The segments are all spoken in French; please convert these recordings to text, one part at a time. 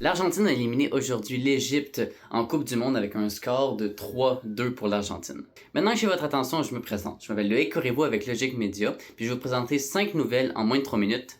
L'Argentine a éliminé aujourd'hui l'Égypte en Coupe du Monde avec un score de 3-2 pour l'Argentine. Maintenant que j'ai votre attention, je me présente. Je m'appelle Loïc Corriveau avec Logic Media, puis je vais vous présenter 5 nouvelles en moins de 3 minutes.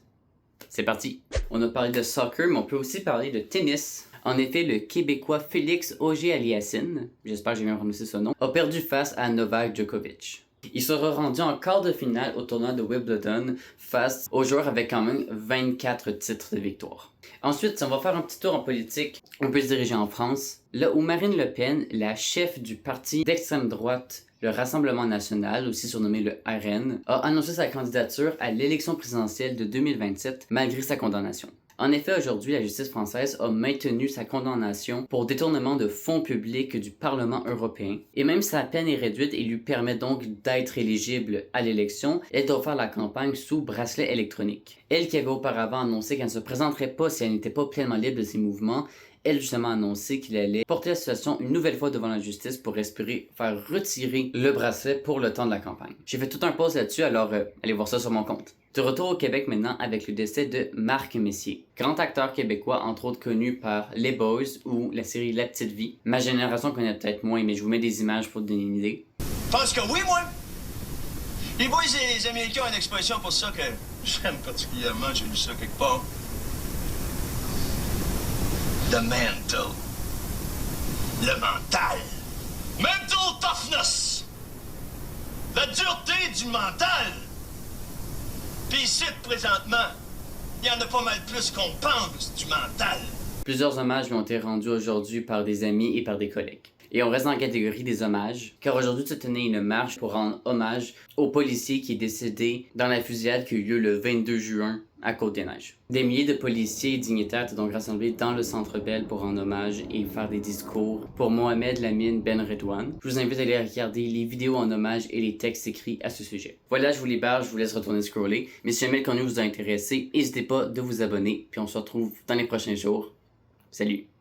C'est parti! On a parlé de soccer, mais on peut aussi parler de tennis. En effet, le Québécois Félix Auger-Aliassime, j'espère que j'ai bien prononcé ce nom, a perdu face à Novak Djokovic. Il sera rendu en quart de finale au tournoi de Wimbledon face aux joueurs avec quand même 24 titres de victoire. Ensuite, si on va faire un petit tour en politique, on peut se diriger en France, là où Marine Le Pen, la chef du parti d'extrême droite, le Rassemblement national, aussi surnommé le RN, a annoncé sa candidature à l'élection présidentielle de 2027 malgré sa condamnation. En effet, aujourd'hui, la justice française a maintenu sa condamnation pour détournement de fonds publics du Parlement européen. Et même si sa peine est réduite et lui permet donc d'être éligible à l'élection, elle doit faire la campagne sous bracelet électronique. Elle qui avait auparavant annoncé qu'elle ne se présenterait pas si elle n'était pas pleinement libre de ses mouvements, elle justement a annoncé qu'il allait porter la situation une nouvelle fois devant la justice pour espérer faire retirer le bracelet pour le temps de la campagne. J'ai fait tout un post là-dessus, alors allez voir ça sur mon compte. De retour au Québec maintenant avec le décès de Marc Messier, grand acteur québécois entre autres connu par Les Boys ou la série La Petite Vie. Ma génération connaît peut-être moins, mais je vous mets des images pour vous donner une idée. Je pense que oui, moi! Les Boys et les Américains ont une expression pour ça que j'aime particulièrement, j'ai lu ça quelque part. The mental. Le mental. Mental toughness. La dureté du mental. Puis ici, présentement, il y en a pas mal plus qu'on pense du mental. Plusieurs hommages lui ont été rendus aujourd'hui par des amis et par des collègues. Et on reste dans la catégorie des hommages, car aujourd'hui se tenait une marche pour rendre hommage au policier qui est décédé dans la fusillade qui a eu lieu le 22 juin à Côte-des-Neiges. Des milliers de policiers et dignitaires étaient donc rassemblés dans le Centre Bell pour rendre hommage et faire des discours pour Mohamed Lamine Ben Redouane. Je vous invite à aller regarder les vidéos en hommage et les textes écrits à ce sujet. Voilà, je vous libère, je vous laisse retourner scroller. Mais si jamais le contenu vous a intéressé, n'hésitez pas de vous abonner, puis on se retrouve dans les prochains jours. Salut!